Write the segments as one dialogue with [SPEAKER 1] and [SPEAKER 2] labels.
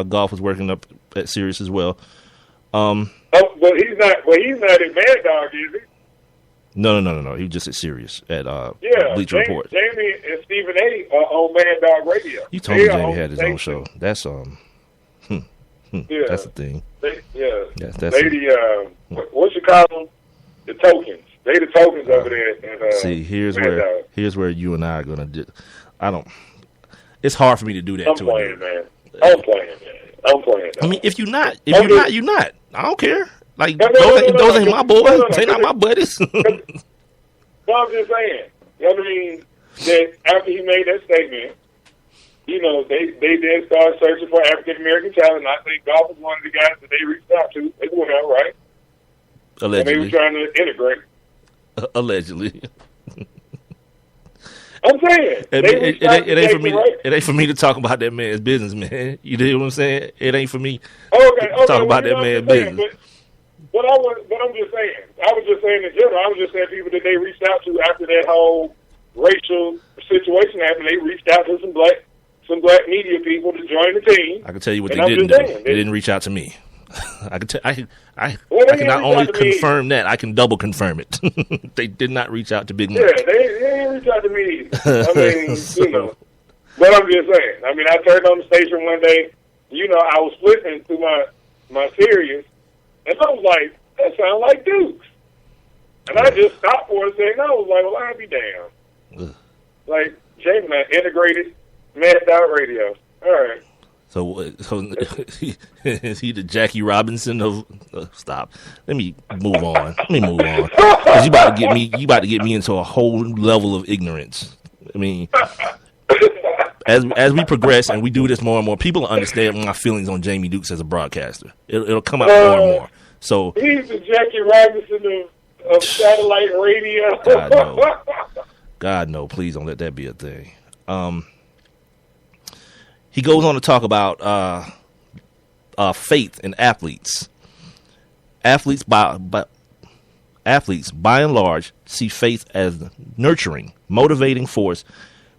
[SPEAKER 1] Golf was working up at Sirius as well.
[SPEAKER 2] Oh, but he's not. But he's not at Mad Dog, is he?
[SPEAKER 1] No. He was just at Sirius at Bleacher Report.
[SPEAKER 2] Jamie and Stephen A. are on Mad Dog Radio.
[SPEAKER 1] You told me Jamie had his own show. That's
[SPEAKER 2] Yeah.
[SPEAKER 1] That's the thing.
[SPEAKER 2] That's
[SPEAKER 1] they
[SPEAKER 2] the what you call them? The tokens. They the tokens over there. And,
[SPEAKER 1] see, here's
[SPEAKER 2] Mad Dog.
[SPEAKER 1] where you and I are gonna do. I don't. It's hard for me to do that.
[SPEAKER 2] I'm playing, man. I'm playing.
[SPEAKER 1] I mean, if you're not, you're not. I don't care. Like those ain't my boys. They not my buddies.
[SPEAKER 2] No, I'm just saying. I mean, that after he made that statement, you know, they then started searching for African American talent. And I think Golf was one of the guys that they reached out to as well, right?
[SPEAKER 1] Allegedly.
[SPEAKER 2] And they were trying to integrate.
[SPEAKER 1] Allegedly.
[SPEAKER 2] I'm saying
[SPEAKER 1] it ain't for me to talk about that man's business, man. You know what I'm saying? It ain't for me to talk about that man's business.
[SPEAKER 2] But I'm just saying. I was just saying in general. I was just saying people that they reached out to after that whole racial situation happened. They reached out to some black media people to join the team.
[SPEAKER 1] I can tell you what they didn't do. They didn't reach out to me. I can can not only confirm that, I can double confirm it. They did not reach out to Big Mike.
[SPEAKER 2] Yeah, they didn't reach out to me either. I mean, you know. But I'm just saying. I mean, I turned on the station one day. You know, I was flipping through my Sirius, and I was like, that sounds like Dukes. And I just stopped for a second. I was like, well, I'll be damned. Like, Jamie integrated Mad Dog Radio. All right.
[SPEAKER 1] So is he the Jackie Robinson of? Stop. Let me move on. Because you about to get me into a whole level of ignorance. I mean, as we progress and we do this more and more, people understand my feelings on Jamie Dukes as a broadcaster. It'll come out more and more. So
[SPEAKER 2] he's the Jackie Robinson of satellite radio.
[SPEAKER 1] God no! Please don't let that be a thing. He goes on to talk about faith in athletes. Athletes, by and large, see faith as a nurturing, motivating force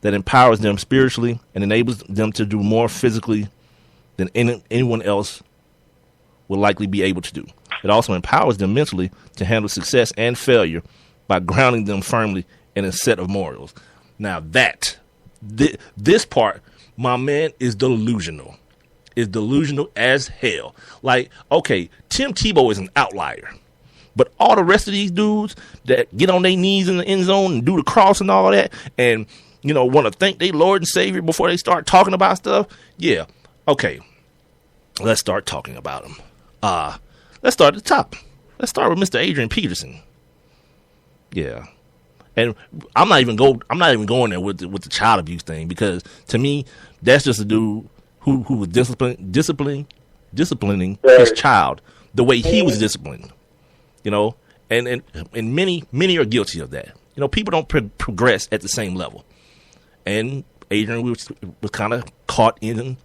[SPEAKER 1] that empowers them spiritually and enables them to do more physically than anyone else will likely be able to do. It also empowers them mentally to handle success and failure by grounding them firmly in a set of morals. Now this part, my man, is delusional. Is delusional as hell. Like, okay, Tim Tebow is an outlier. But all the rest of these dudes that get on their knees in the end zone and do the cross and all that and, you know, want to thank their Lord and Savior before they start talking about stuff. Yeah. Okay. Let's start talking about them. Let's start at the top. Let's start with Mr. Adrian Peterson. Yeah. And I'm not even going there with the child abuse thing, because to me that's just a dude who was disciplining his child the way he was disciplined, you know, and many are guilty of that. You know, people don't progress at the same level, and Adrian was kind of caught in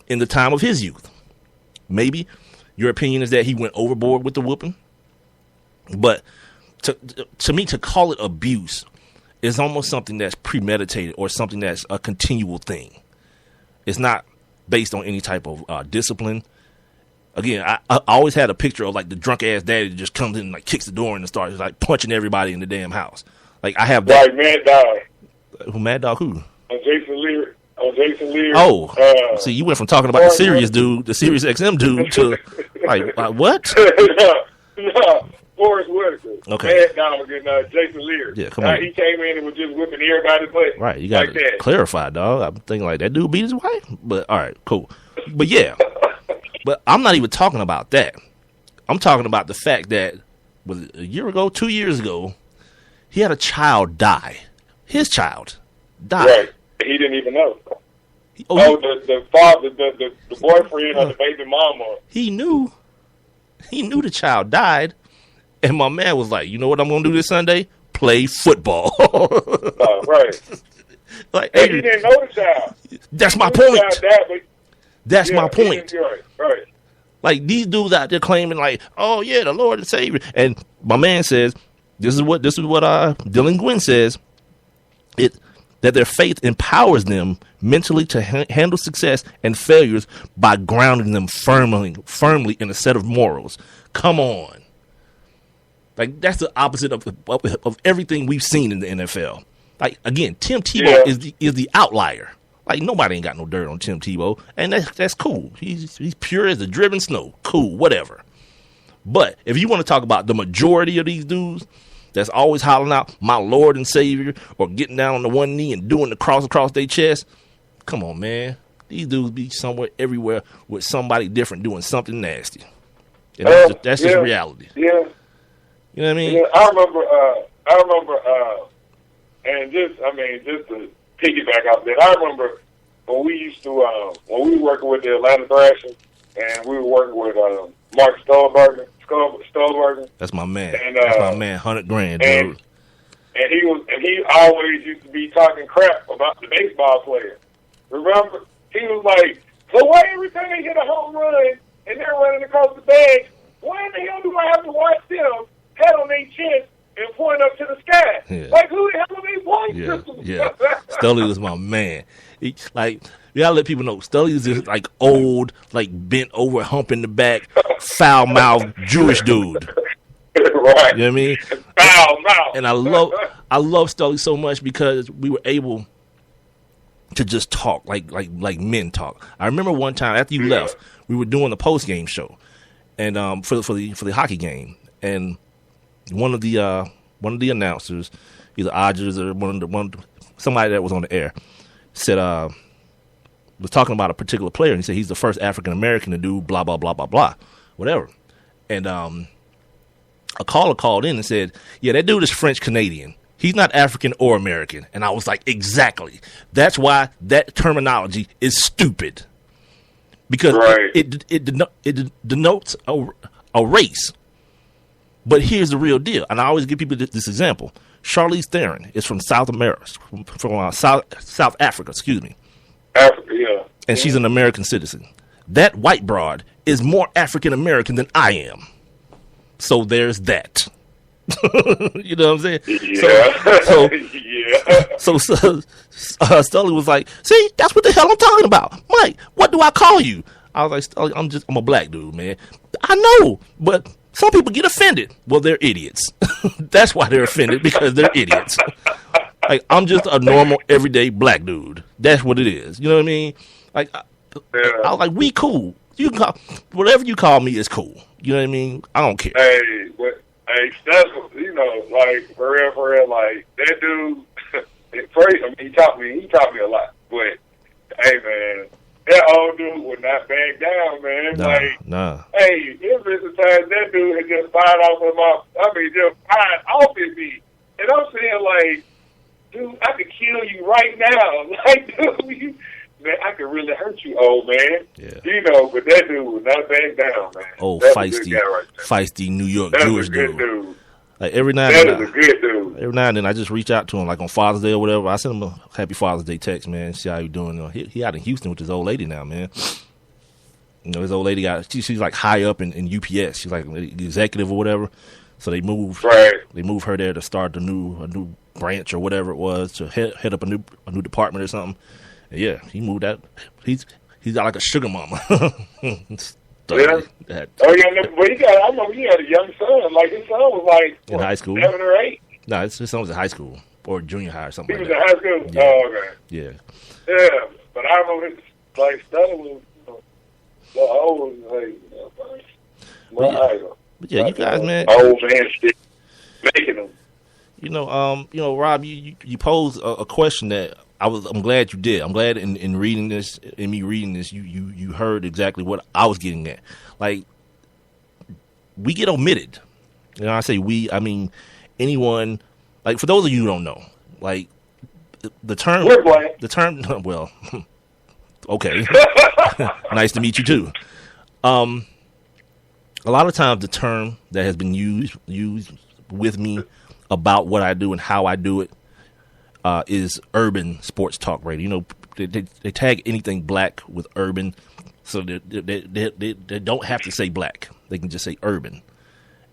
[SPEAKER 1] the time of his youth. Maybe your opinion is that he went overboard with the whooping, but to me, to call it abuse is almost something that's premeditated or something that's a continual thing. It's not based on any type of discipline. Again, I always had a picture of like the drunk ass daddy that just comes in and like kicks the door and starts like punching everybody in the damn house. Like I have that.
[SPEAKER 2] Like Mad Dog.
[SPEAKER 1] Who, Mad Dog? Who?
[SPEAKER 2] Jason Leary.
[SPEAKER 1] Oh, see, you went from talking about the Sirius dude, the Sirius XM dude, to like what?
[SPEAKER 2] No. Forrest Whitaker.
[SPEAKER 1] Okay.
[SPEAKER 2] Mad Dog and Jason Leary.
[SPEAKER 1] Yeah, come on.
[SPEAKER 2] He came in and was just whipping everybody's butt.
[SPEAKER 1] Right, you got to clarify, dog. I'm thinking like that dude beat his wife. But all right, cool. But yeah, but I'm not even talking about that. I'm talking about the fact that was it a year ago, 2 years ago, he had a child die. His child died.
[SPEAKER 2] Right. He didn't even know. The father, the boyfriend or the baby mama.
[SPEAKER 1] He knew the child died. And my man was like, you know what I'm going to do this Sunday? Play football.
[SPEAKER 2] Right.
[SPEAKER 1] Like,
[SPEAKER 2] and he didn't know the child.
[SPEAKER 1] That's my point. That's my point.
[SPEAKER 2] Right.
[SPEAKER 1] Like, these dudes out there claiming like, oh, yeah, the Lord and Savior. And my man says, this is what Dylan Gwynn says. that their faith empowers them mentally to handle success and failures by grounding them firmly in a set of morals. Come on. Like, that's the opposite of everything we've seen in the NFL. Like, again, Tim Tebow is the outlier. Like, nobody ain't got no dirt on Tim Tebow, and that's cool. He's pure as the driven snow. Cool, whatever. But if you want to talk about the majority of these dudes that's always hollering out, "My Lord and Savior," or getting down on the one knee and doing the cross across their chest, come on, man. These dudes be somewhere, everywhere, with somebody different doing something nasty. And that's just reality.
[SPEAKER 2] Yeah.
[SPEAKER 1] You know what I mean?
[SPEAKER 2] Yeah, I remember, and just to piggyback off that, I remember when we used to, when we were working with the Atlanta Thrashers, and we were working with Mark Stolberger.
[SPEAKER 1] That's my man.
[SPEAKER 2] And,
[SPEAKER 1] that's my man, $100 grand, dude.
[SPEAKER 2] And he always used to be talking crap about the baseball player. Remember? He was like, "So why every time they hit a home run and they're running across the bag, why in the hell do I have to watch them head on their chest and point up to the sky?
[SPEAKER 1] Yeah.
[SPEAKER 2] Like, who the hell are they voice systems?"
[SPEAKER 1] Yeah. Stully was my man. You gotta let people know, Stully is just like old, like bent over, hump in the back, foul mouthed Jewish dude.
[SPEAKER 2] Right.
[SPEAKER 1] You know what I mean?
[SPEAKER 2] Foul mouth.
[SPEAKER 1] And I love Stully so much because we were able to just talk like men talk. I remember one time after you left, we were doing the post game show, and for the hockey game, and one of the announcers, either Odgers or somebody that was on the air, said was talking about a particular player, and he said he's the first African American to do blah blah blah blah blah, whatever. And a caller called in and said, "Yeah, that dude is French Canadian. He's not African or American." And I was like, exactly. That's why that terminology is stupid, because it denotes a race. But here's the real deal, and I always give people this example. Charlize Theron is from South America, from South Africa, excuse me.
[SPEAKER 2] Africa, yeah.
[SPEAKER 1] And she's an American citizen. That white broad is more African American than I am. So there's that. You know what I'm saying?
[SPEAKER 2] Yeah.
[SPEAKER 1] So Stully was like, "See, that's what the hell I'm talking about. Mike, what do I call you?" I was like, "Stully, I'm a black dude, man." "I know, but some people get offended." Well, they're idiots. That's why they're offended, because they're idiots. Like, I'm just a normal, everyday black dude. That's what it is. You know what I mean? Like, I was like, we cool. You can call whatever you call me is cool. You know what I mean? I don't care.
[SPEAKER 2] Hey, that's, you know, like, for real, like, that dude, first, I mean, he taught me a lot. But, hey, man, that old dude would not back down, man.
[SPEAKER 1] Nah.
[SPEAKER 2] Hey, there's been times that dude had just fired off at me. And I'm saying, like, dude, I could kill you right now. Like, dude, man, I could really hurt you, old man.
[SPEAKER 1] Yeah.
[SPEAKER 2] You know, but that dude would not back down, man.
[SPEAKER 1] Oh,
[SPEAKER 2] that's
[SPEAKER 1] feisty New York
[SPEAKER 2] that's
[SPEAKER 1] Jewish
[SPEAKER 2] a good dude.
[SPEAKER 1] Like, every now
[SPEAKER 2] and then, a good dude.
[SPEAKER 1] Every now and then I just reach out to him, like on Father's Day or whatever. I send him a happy Father's Day text, man. See how you doing. He out in Houston with his old lady now, man. You know, his old lady she's like high up in UPS. She's like the executive or whatever. So they moved her there to start a new branch or whatever it was, to head up a new department or something. And yeah, he moved out. He's got like a sugar mama.
[SPEAKER 2] Yeah. Oh yeah, but I remember he had a young son. Like, his son was like
[SPEAKER 1] in high school,
[SPEAKER 2] 7 or 8.
[SPEAKER 1] No, his son was in high school or junior high or something.
[SPEAKER 2] He
[SPEAKER 1] was
[SPEAKER 2] in high school.
[SPEAKER 1] Yeah.
[SPEAKER 2] Oh, okay.
[SPEAKER 1] Yeah.
[SPEAKER 2] Yeah, but I remember like studying was old, like,
[SPEAKER 1] but yeah, you guys, man,
[SPEAKER 2] old man shit, making them.
[SPEAKER 1] You know, Rob, you posed a question that I'm glad you did. I'm glad in reading this, you heard exactly what I was getting at. Like, we get omitted. You know, I say we, I mean anyone. Like, for those of you who don't know, like the term, well, okay, nice to meet you too. A lot of times the term that has been used with me about what I do and how I do it is urban sports talk radio. You know, they tag anything black with urban, so they don't have to say black. They can just say urban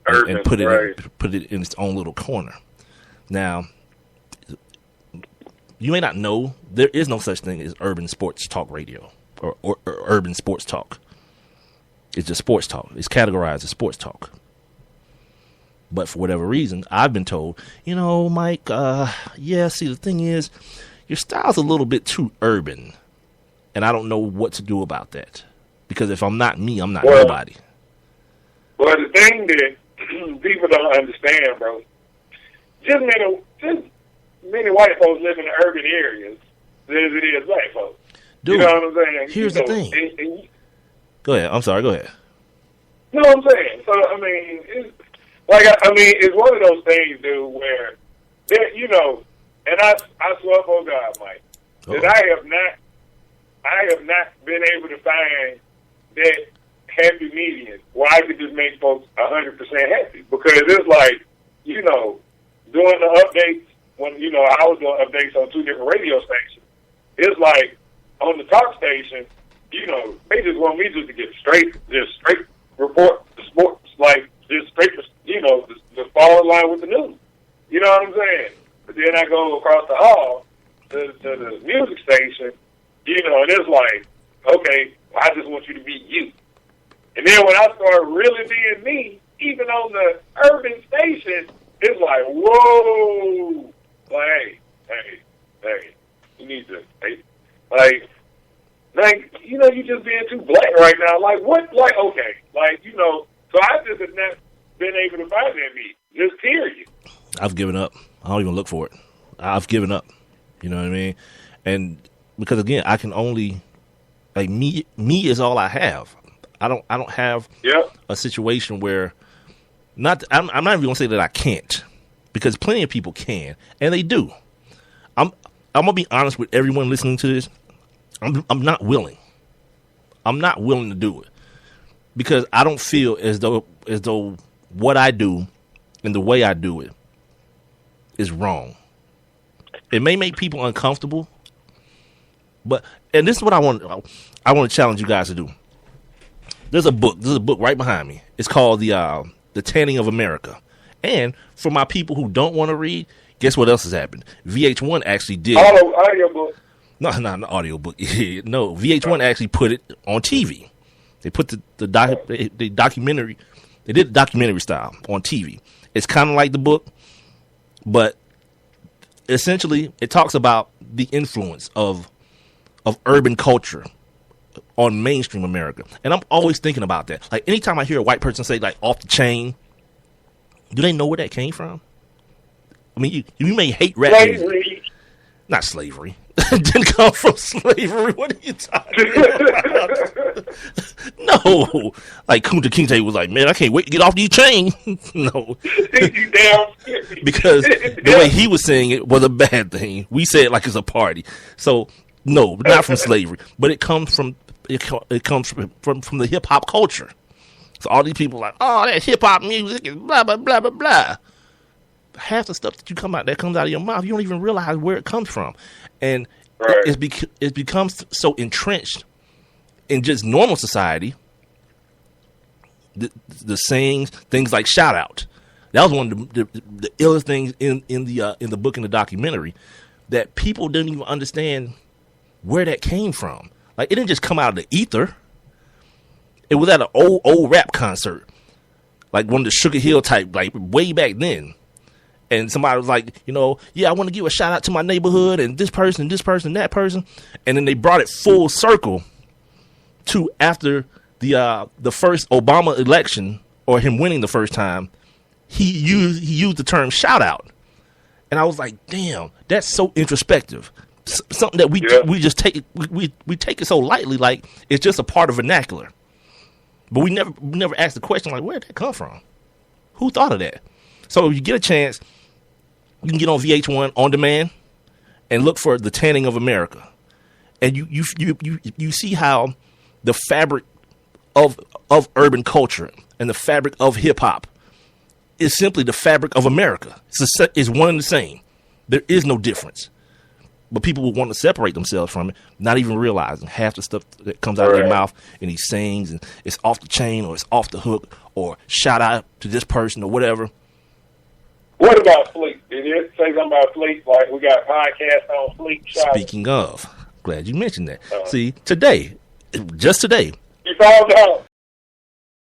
[SPEAKER 1] and put it in its own little corner. Now, you may not know, there is no such thing as urban sports talk radio or urban sports talk. It's just sports talk. It's categorized as sports talk. But for whatever reason, I've been told, Mike, see, the thing is, your style's a little bit too urban. And I don't know what to do about that. Because if I'm not me, I'm not nobody.
[SPEAKER 2] Well, the thing that people don't understand, bro, just many white folks live in the urban areas as it is black folks.
[SPEAKER 1] Dude,
[SPEAKER 2] you know what I'm saying?
[SPEAKER 1] Here's the thing. Go ahead. I'm sorry. Go ahead.
[SPEAKER 2] You know what I'm saying? So, I mean, it's one of those things, dude, where, and I swear for God, Mike, that I have not been able to find that happy median where I could just make folks 100% happy. Because it's like, doing the updates, when, I was doing updates on 2 different radio stations, it's like, on the talk station, they just want me just to get straight report the sports, like, just straight, just fall in line with the news. You know what I'm saying? But then I go across the hall to the music station, and it's like, okay, I just want you to be you. And then when I start really being me, even on the urban station, it's like, whoa, like, hey, you need to, you just being too black right now. Like, what, okay, so I just have not been able to find that me. Just period.
[SPEAKER 1] I've given up. I don't even look for it. I've given up. You know what I mean? And because again, I can only me is all I have. I don't have a situation where I'm not even gonna say that I can't, because plenty of people can, and they do. I'm gonna be honest with everyone listening to this. I'm not willing. I'm not willing to do it because I don't feel as though what I do and the way I do it is wrong. It may make people uncomfortable, and this is what I want to challenge you guys to do. There's a book right behind me. It's called The Tanning of America. And for my people who don't want to read, guess what else has happened? VH1 actually did.
[SPEAKER 2] Audio book.
[SPEAKER 1] No, not an audio book. No, VH1 actually put it on TV. They put the documentary. They did documentary style on TV. It's kind of like the book, but essentially it talks about the influence of urban culture on mainstream America. And I'm always thinking about that. Like, anytime I hear a white person say, like, off the chain, do they know where that came from? I mean, you may hate rap music. Not slavery. It didn't come from slavery. What are you talking about? No. Like, Kunta Kinte was like, man, I can't wait to get off these chains. No. Because the way he was saying it was a bad thing. We say it like it's a party. So, no, not from slavery. But it comes from the hip hop culture. So all these people are like, oh, that hip hop music is blah blah blah blah blah. Half the stuff that comes out of your mouth, you don't even realize where it comes from, and it becomes so entrenched in just normal society. The sayings, things like shout out. That was one of the illest things in the book and the documentary, that people didn't even understand where that came from. Like, it didn't just come out of the ether. It was at an old rap concert, like one of the Sugar Hill type, like way back then. And somebody was like, I want to give a shout out to my neighborhood and this person, that person. And then they brought it full circle to after the first Obama election, or him winning the first time. He used the term shout out. And I was like, damn, that's so introspective. Something that we just take we take it so lightly, like it's just a part of vernacular. But we never asked the question, like, where did that come from? Who thought of that? So if you get a chance, you can get on VH1 on demand and look for The Tanning of America, and you see how the fabric of urban culture and the fabric of hip hop is simply the fabric of America. It's one and the same. There is no difference. But people will want to separate themselves from it, not even realizing half the stuff that comes out of their mouth in these sayings, and it's off the chain, or it's off the hook, or shout out to this person, or whatever.
[SPEAKER 2] What about Fleet? Did you say something about Fleet? Like we got podcasts on Fleet shopping?
[SPEAKER 1] Speaking of, glad you mentioned that. See, today, just today,
[SPEAKER 2] You found out?